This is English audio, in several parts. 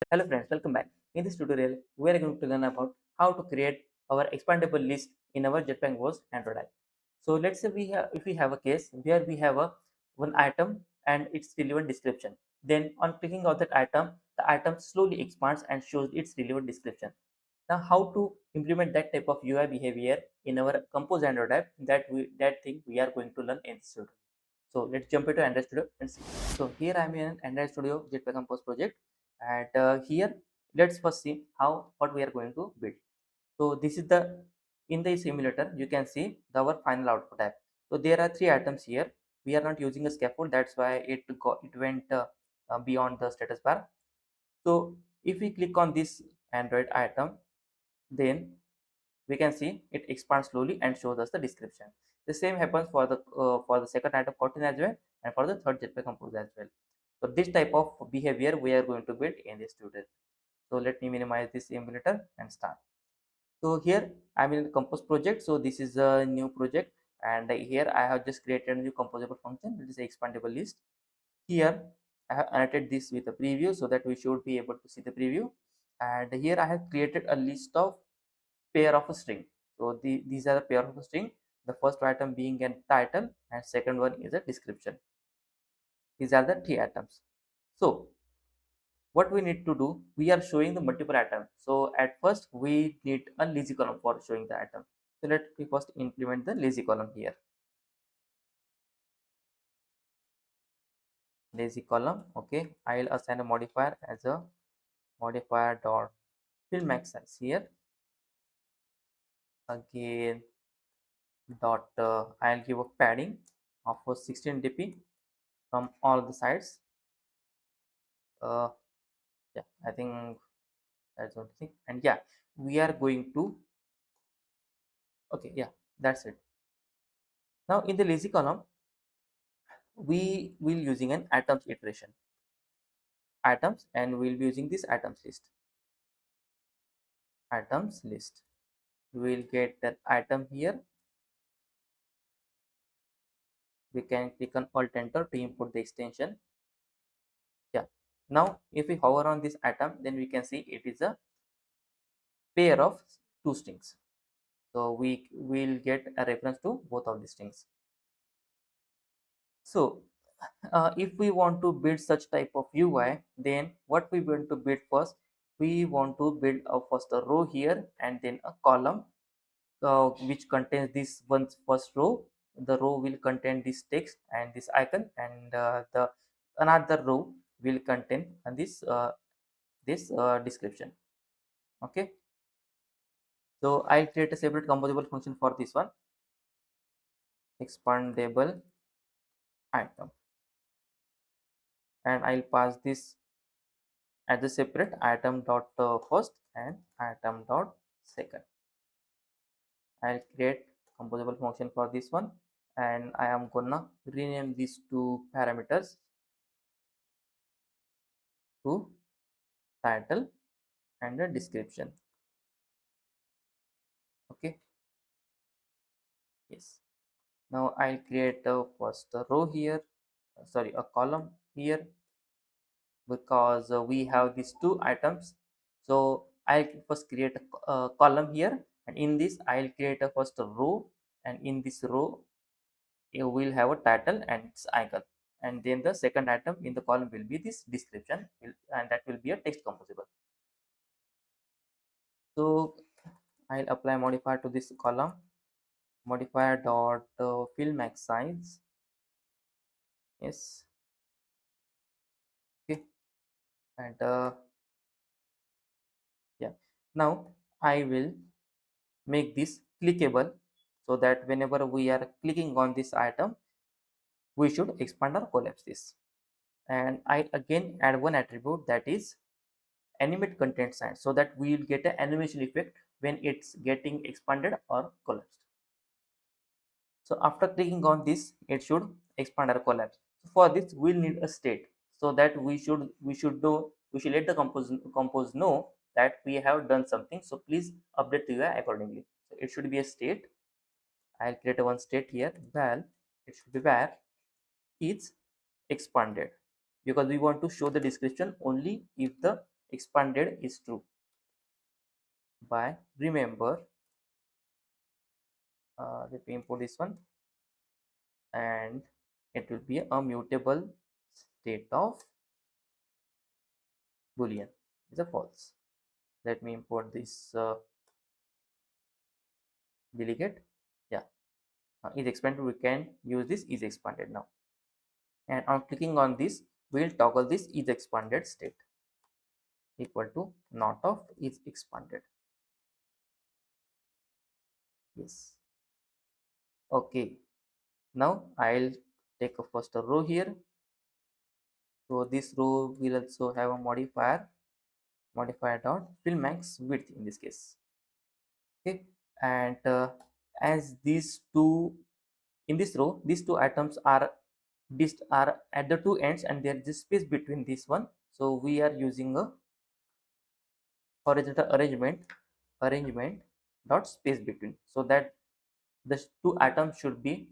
Hello friends, welcome back. In this tutorial, we are going to learn about how to create our expandable list in our Jetpack Compose Android app. So let's say if we have a case where we have a one item and its relevant description. Then on clicking on that item, the item slowly expands and shows its relevant description. Now how to implement that type of UI behavior in our Compose Android app, that thing we are going to learn in this tutorial. So let's jump into Android Studio and see. So here I am in Android Studio Jetpack Compose project, and here let's first see how what we are going to build. So this is the in the simulator you can see our final output app. So there are three items here. We are not using a scaffold, that's why it went beyond the status bar. So if we click on this Android item, then we can see it expands slowly and shows us the description. The same happens for the second item kotlin as well, and for the third jetpack compose as well. So this type of behavior we are going to build in this tutorial. So let me minimize this emulator and start. So here I'm in the compose project. So this is a new project, and here I have just created a new composable function. It is an expandable list. Here I have annotated this with a preview so that we should be able to see the preview. And here I have created a list of pair of a string. So these are the pair of a string. The first item being a title, and second one is a description. These are the three items. So what we need to do, we are showing the multiple items. So at first we need a lazy column for showing the item. So let me first implement the lazy column here. Lazy column. Okay, I'll assign a modifier as a modifier dot fill max size here. Again dot I'll give a padding of 16 dp from all the sides. uh yeah, I think that's one thing. And yeah, we are going to, okay, yeah, that's it. Now in the lazy column we will using an items iteration items, and we'll be using this items list. We'll get that item here. We can click on alt enter to import the extension. Yeah, now if we hover on this item, then we can see it is a pair of two strings. So we will get a reference to both of these strings. So if we want to build such type of UI, then what we want to build first, we want to build a first a row here and then a column which contains this one first row. The row will contain this text and this icon, and the another row will contain this description. Okay, so I'll create a separate composable function for this one, expandable item, and I'll pass this as a separate item dot first and item dot second. I'll create composable function for this one, and I am gonna rename these two parameters to title and a description. Okay, yes. Now I'll create a first row here, sorry, a column here, because we have these two items. So I'll first create a column here, and in this I'll create a first row, and in this row you will have a title and its icon, and then the second item in the column will be this description, and that will be a text composable. So I'll apply modifier to this column, modifier dot fill max size. Yes, okay, and yeah, now I will make this clickable, so that whenever we are clicking on this item, we should expand or collapse this. And I again add one attribute, that is animate content sign, so that we will get an animation effect when it's getting expanded or collapsed. So after clicking on this, it should expand or collapse. So for this we'll need a state, so that we should let the compose know that we have done something, so please update the UI accordingly. So it should be a state. I'll create a one state here. Well, it should be where it's expanded, because we want to show the description only if the expanded is true by remember let me import this one, and it will be a mutable state of boolean is a false. Let me import this delegate. Yeah, is expanded, we can use this is expanded now, and on clicking on this we'll toggle this is expanded state equal to not of is expanded. Yes, okay. Now I'll take a first a row here. So this row will also have a modifier dot fill max width in this case. Okay, and as these two in this row, these two items are at the two ends, and there is space between this one. So we are using a horizontal arrangement dot space between, so that the two items should be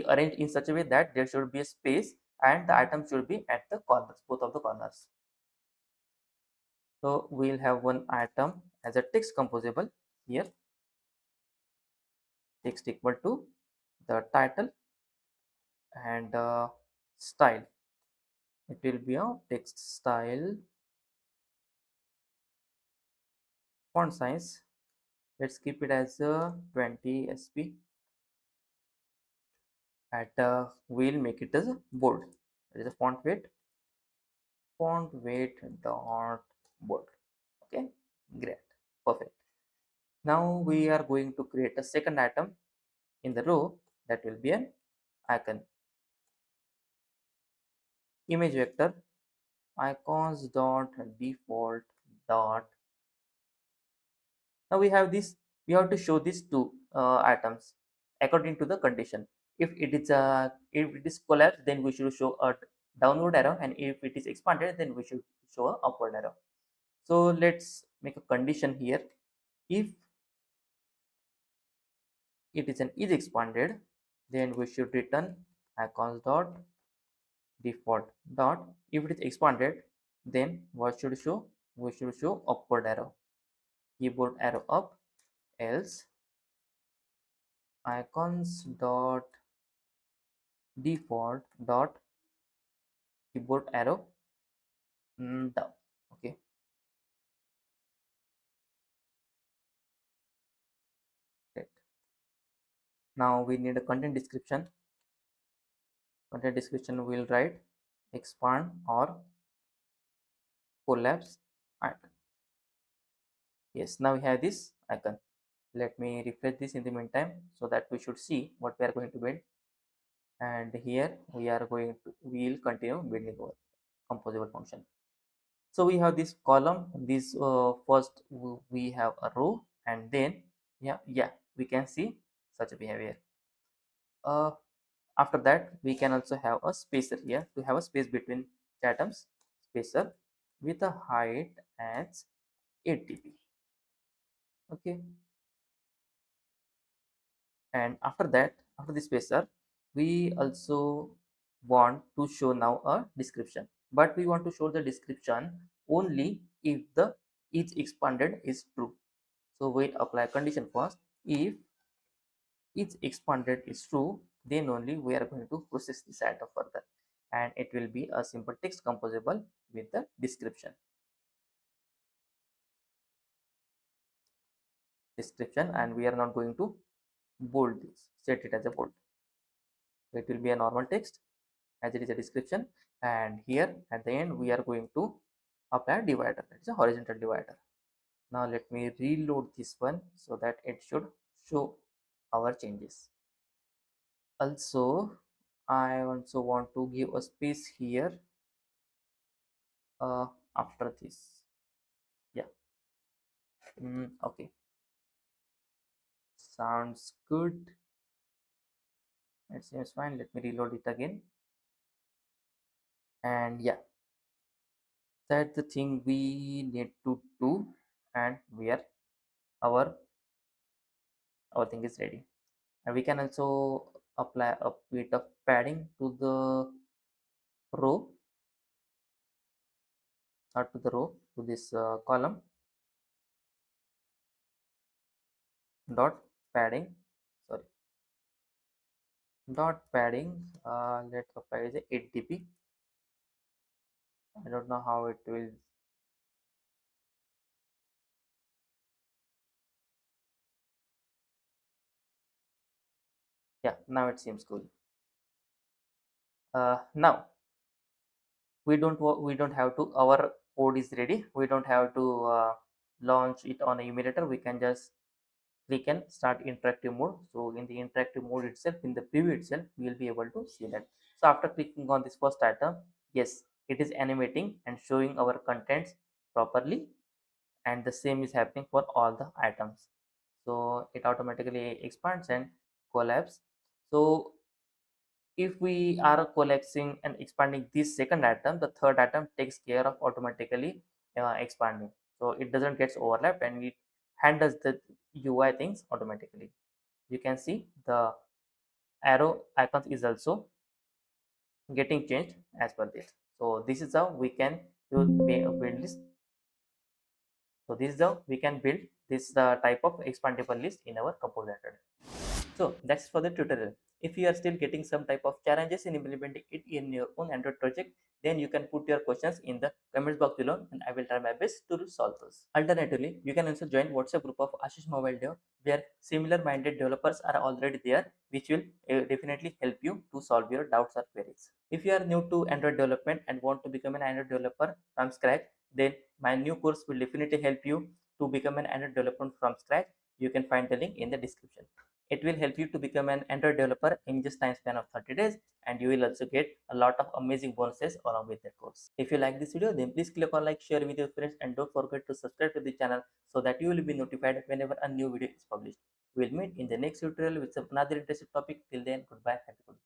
arranged in such a way that there should be a space and the item should be at the corners, both of the corners. So we'll have one item as a text composable here, text equal to the title and style. It will be a text style, font size. Let's keep it as a 20 sp, at we'll make it as a bold. There is a font weight dot bold. Okay, great, perfect. Now we are going to create a second item in the row, that will be an icon. Image vector icons dot default dot. Now we have this. We have to show these two items according to the condition. If it is collapsed, then we should show a downward arrow, and if it is expanded, then we should show a upward arrow. So let's make a condition here. If it is expanded, then we should return icons dot default dot. If it is expanded, then what should show? We should show upward arrow, keyboard arrow up, else icons dot default dot keyboard arrow down. Okay, great. Now we need a content description. Content description will write expand or collapse icon. Yes, now we have this icon. Let me refresh this in the meantime, so that we should see what we are going to build. And here we will continue building our composable function. So we have this column, this first we have a row, and then yeah, we can see such a behavior. After that we can also have a spacer here to have a space between atoms, spacer with a height as 8 dp. Okay, and after that, after the spacer, we also want to show now a description, but we want to show the description only if the each expanded is true. So we'll apply condition first. If each expanded is true, then only we are going to process this item further, and it will be a simple text composable with the description, and we are not going to bold this, set it as a bold. So it will be a normal text as it is a description, and here at the end we are going to apply a divider, that is a horizontal divider. Now let me reload this one so that it should show our changes. Also, I also want to give a space here after this. Yeah, okay, sounds good. It seems fine. Let me reload it again. And yeah, that's the thing we need to do, and we are our thing is ready. And we can also apply a bit of padding to the row. not to the row, to this column dot padding, sorry, dot padding, let's apply is 8 dp. I don't know how it will. Yeah, now it seems cool. Now we don't have to, our code is ready, we don't have to launch it on a emulator. We can just click and start interactive mode. So in the interactive mode itself, in the preview itself, we will be able to see that. So after clicking on this first item, yes, it is animating and showing our contents properly, and the same is happening for all the items. So it automatically expands and collapse. So if we are collapsing and expanding this second atom, the third atom takes care of automatically expanding. So it doesn't get overlapped and it handles the UI things automatically. You can see the arrow icons is also getting changed as per this. So this is how we can build this. So this is how we can build this type of expandable list in our Compose Android. So that's for the tutorial. If you are still getting some type of challenges in implementing it in your own Android project, then you can put your questions in the comments box below and I will try my best to solve those. Alternatively, you can also join WhatsApp group of Ashish Mobile Dev where similar minded developers are already there, which will definitely help you to solve your doubts or queries. If you are new to Android development and want to become an Android developer from scratch, then my new course will definitely help you to become an Android developer from scratch. You can find the link in the description. It will help you to become an Android developer in just time span of 30 days, and you will also get a lot of amazing bonuses along with that course. If you like this video, then please click on like, share with your friends, and don't forget to subscribe to the channel so that you will be notified whenever a new video is published. We'll meet in the next tutorial with some another interesting topic. Till then, goodbye. Happy coding.